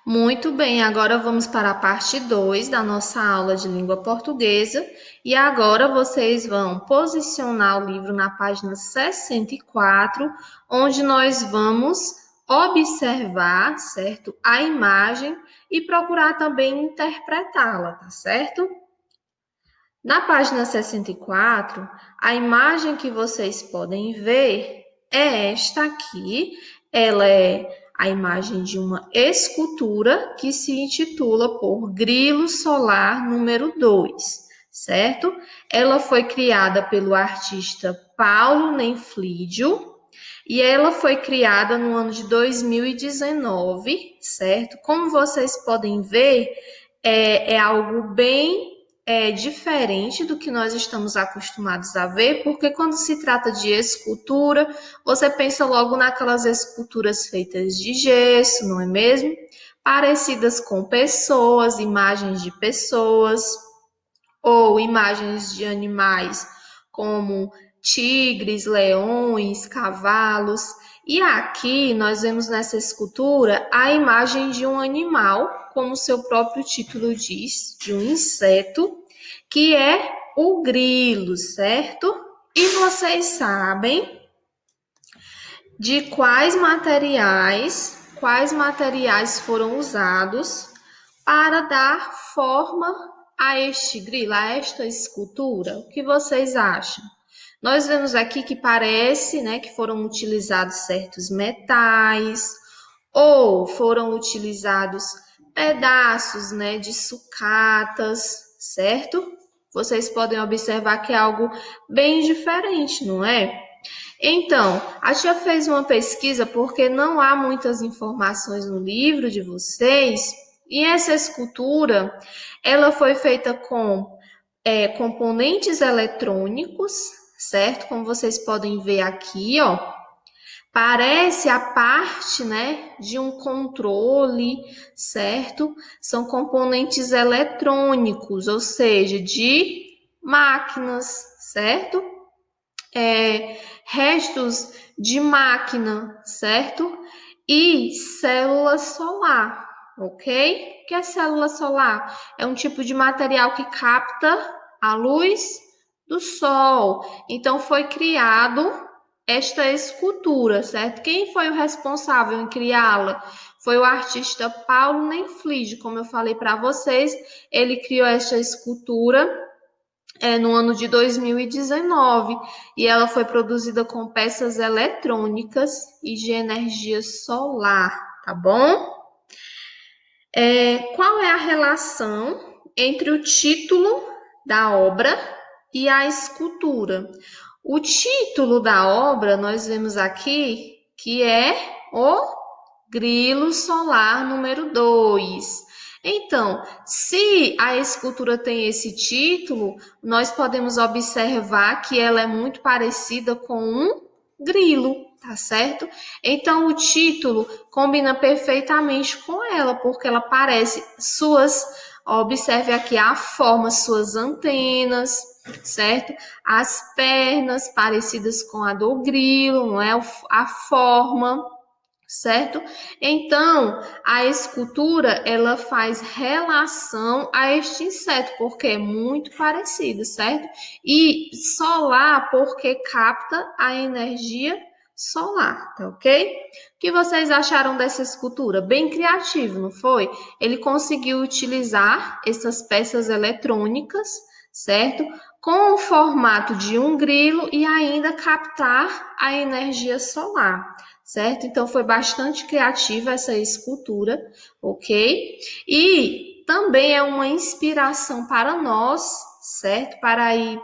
Muito bem, agora vamos para a parte 2 da nossa aula de língua portuguesa. E agora vocês vão posicionar o livro na página 64, onde nós vamos observar, certo? A imagem e procurar também interpretá-la, tá certo? Na página 64, a imagem que vocês podem ver é esta aqui. Ela é a imagem de uma escultura que se intitula por Grilo Solar número 2, certo? Ela foi criada pelo artista Paulo Nenflídio e ela foi criada no ano de 2019, certo? Como vocês podem ver, é algo bem diferente do que nós estamos acostumados a ver, porque quando se trata de escultura, você pensa logo naquelas esculturas feitas de gesso, não é mesmo? Parecidas com pessoas, imagens de pessoas, ou imagens de animais como tigres, leões, cavalos. E aqui nós vemos nessa escultura a imagem de um animal, como seu próprio título diz, de um inseto, que é o grilo, certo? E vocês sabem de quais materiais foram usados para dar forma a este grilo, a esta escultura? O que vocês acham? Nós vemos aqui que parece, né, que foram utilizados certos metais ou foram utilizados pedaços, né, de sucatas, certo? Vocês podem observar que é algo bem diferente, não é? Então, a tia fez uma pesquisa porque não há muitas informações no livro de vocês, e essa escultura, ela foi feita com componentes eletrônicos, certo? Como vocês podem ver aqui, ó, parece a parte, né, de um controle, certo? São componentes eletrônicos, ou seja, de máquinas, certo? Restos de máquina, certo? E célula solar, ok? O que é célula solar? É um tipo de material que capta a luz do sol. Então foi criado esta escultura, certo? Quem foi o responsável em criá-la? Foi o artista Paulo Nenflid, como eu falei para vocês, ele criou esta escultura no ano de 2019 e ela foi produzida com peças eletrônicas e de energia solar, tá bom? Qual é a relação entre o título da obra e a escultura? O título da obra, nós vemos aqui que é o Grilo Solar número 2. Então, se a escultura tem esse título, nós podemos observar que ela é muito parecida com um grilo, tá certo? Então, o título combina perfeitamente com ela, porque ela parece observe aqui a forma, suas antenas, certo? As pernas parecidas com a do grilo, não é? A forma, certo? Então, a escultura, ela faz relação a este inseto, porque é muito parecido, certo? E solar, porque capta a energia solar, tá ok? O que vocês acharam dessa escultura? Bem criativo, não foi? Ele conseguiu utilizar essas peças eletrônicas, certo? Com o formato de um grilo e ainda captar a energia solar, certo? Então foi bastante criativa essa escultura, ok? E também é uma inspiração para nós, certo? Para aí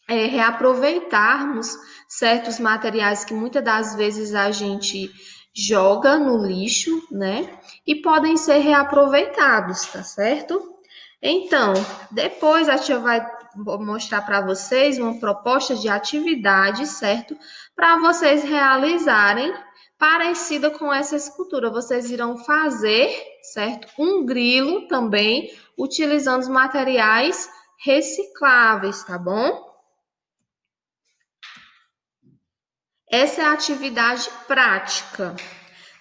reaproveitarmos certos materiais que muitas das vezes a gente joga no lixo, né? E podem ser reaproveitados, tá certo? Então, depois a tia vai mostrar para vocês uma proposta de atividade, certo? Para vocês realizarem parecida com essa escultura. Vocês irão fazer, certo? Um grilo também, utilizando os materiais recicláveis, tá bom? Essa é a atividade prática.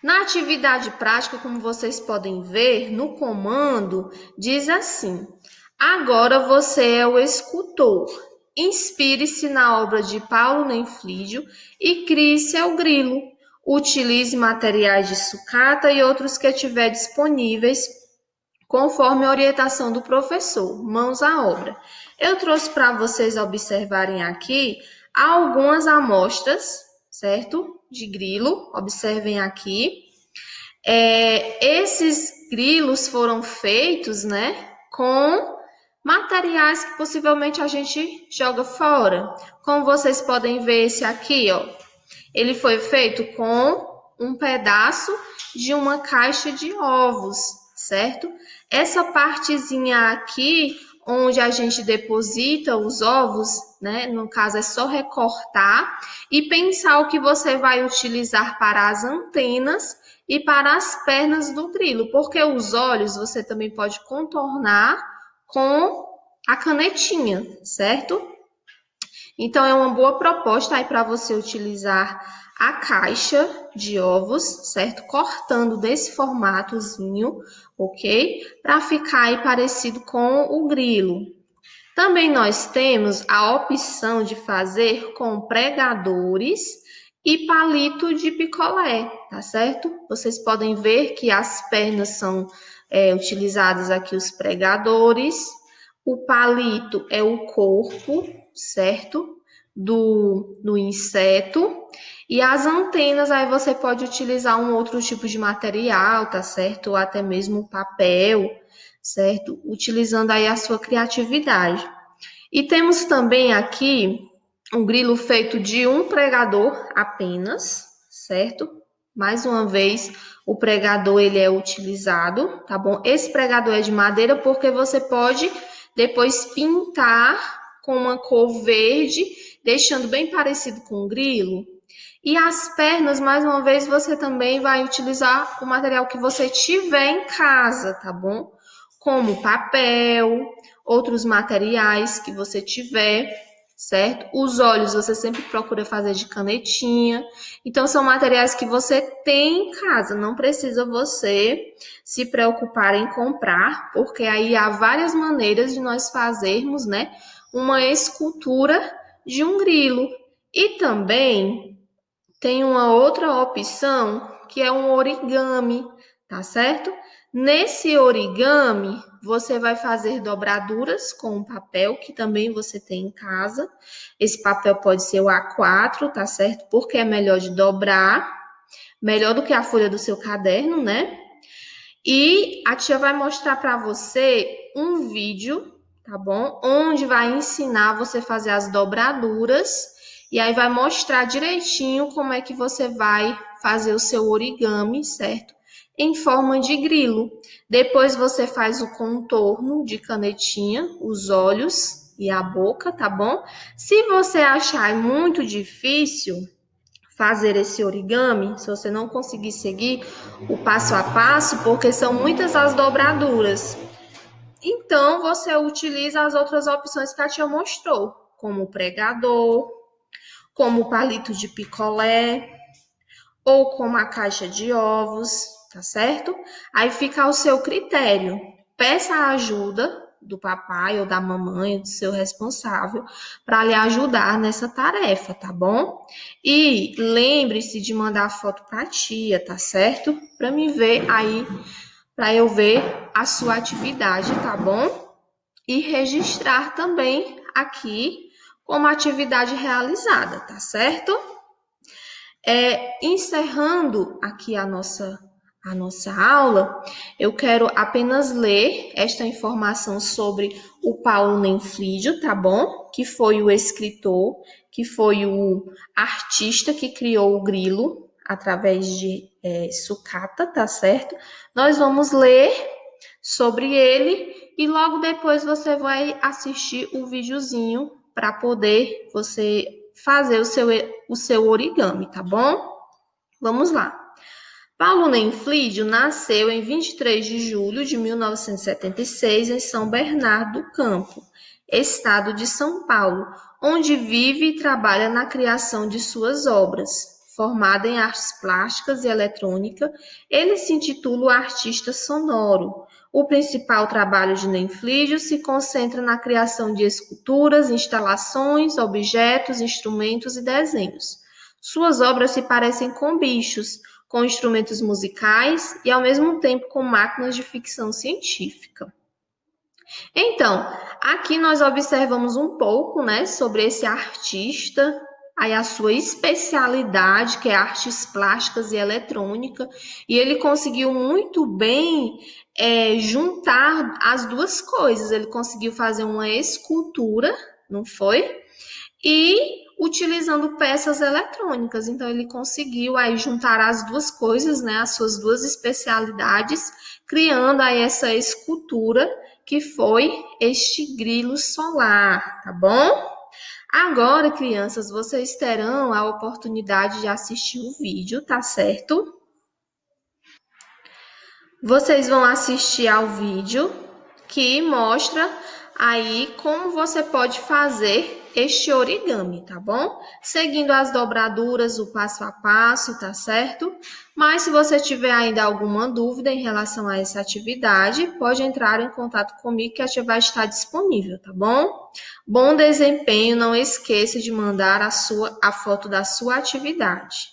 Na atividade prática, como vocês podem ver, no comando diz assim: agora você é o escultor. Inspire-se na obra de Paulo Nenflídio e crie seu grilo. Utilize materiais de sucata e outros que tiver disponíveis, conforme a orientação do professor. Mãos à obra. Eu trouxe para vocês observarem aqui algumas amostras, certo? De grilo. Observem aqui. Esses grilos foram feitos, né, com materiais que possivelmente a gente joga fora. Como vocês podem ver esse aqui, ó, ele foi feito com um pedaço de uma caixa de ovos, certo? Essa partezinha aqui, onde a gente deposita os ovos, né? No caso, é só recortar e pensar o que você vai utilizar para as antenas e para as pernas do grilo, porque os olhos você também pode contornar com a canetinha, certo? Então, é uma boa proposta aí para você utilizar a caixa de ovos, certo? Cortando desse formatozinho, ok? Para ficar aí parecido com o grilo. Também nós temos a opção de fazer com pregadores e palito de picolé, tá certo? Vocês podem ver que as pernas são utilizadas aqui os pregadores, o palito é o corpo, certo? Do inseto. E as antenas, aí você pode utilizar um outro tipo de material, tá certo? Ou até mesmo papel, certo? Utilizando aí a sua criatividade. E temos também aqui um grilo feito de um pregador apenas, certo? Mais uma vez, o pregador ele é utilizado, tá bom? Esse pregador é de madeira porque você pode depois pintar com uma cor verde, deixando bem parecido com o grilo. E as pernas, mais uma vez, você também vai utilizar o material que você tiver em casa, tá bom? Como papel, outros materiais que você tiver, certo? Os olhos você sempre procura fazer de canetinha. Então, são materiais que você tem em casa, não precisa você se preocupar em comprar, porque aí há várias maneiras de nós fazermos, né, uma escultura de um grilo. E também tem uma outra opção que é um origami, tá certo? Nesse origami, você vai fazer dobraduras com o papel que também você tem em casa. Esse papel pode ser o A4, tá certo? Porque é melhor de dobrar, melhor do que a folha do seu caderno, né? E a tia vai mostrar para você um vídeo, tá bom? Onde vai ensinar você a fazer as dobraduras e aí vai mostrar direitinho como é que você vai fazer o seu origami, certo? Em forma de grilo. Depois você faz o contorno de canetinha, os olhos e a boca, tá bom? Se você achar muito difícil fazer esse origami, se você não conseguir seguir o passo a passo, porque são muitas as dobraduras, então você utiliza as outras opções que a tia mostrou, como o pregador, como o palito de picolé, ou como a caixa de ovos, tá certo? Aí fica ao seu critério. Peça a ajuda do papai ou da mamãe, do seu responsável, para lhe ajudar nessa tarefa, tá bom? E lembre-se de mandar foto para a tia, tá certo? Para me ver aí, para eu ver a sua atividade, tá bom? E registrar também aqui como atividade realizada, tá certo? Encerrando aqui a nossa aula, eu quero apenas ler esta informação sobre o Paulo Nenflídio, tá bom? Que foi o escritor, que foi o artista que criou o grilo através de sucata, tá certo? Nós vamos ler sobre ele e logo depois você vai assistir o videozinho para poder você fazer o seu origami, tá bom? Vamos lá. Paulo Nenflídio nasceu em 23 de julho de 1976 em São Bernardo do Campo, estado de São Paulo, onde vive e trabalha na criação de suas obras. formado em artes plásticas e eletrônica. Ele se intitula o artista sonoro. O principal trabalho de Nenflígio se concentra na criação de esculturas, instalações, objetos, instrumentos e desenhos. Suas obras se parecem com bichos, com instrumentos musicais e, ao mesmo tempo, com máquinas de ficção científica. Então, aqui nós observamos um pouco, né, sobre esse artista, aí a sua especialidade, que é artes plásticas e eletrônica, e ele conseguiu muito bem juntar as duas coisas. Ele conseguiu fazer uma escultura, não foi? E utilizando peças eletrônicas. Então, ele conseguiu aí juntar as duas coisas, né, as suas duas especialidades, criando aí essa escultura que foi este grilo solar, tá bom? Agora, crianças, vocês terão a oportunidade de assistir o vídeo, tá certo? Vocês vão assistir ao vídeo que mostra aí como você pode fazer este origami, tá bom? Seguindo as dobraduras, o passo a passo, tá certo? Mas se você tiver ainda alguma dúvida em relação a essa atividade, pode entrar em contato comigo que a gente vai estar disponível, tá bom? Bom desempenho, não esqueça de mandar a foto da sua atividade.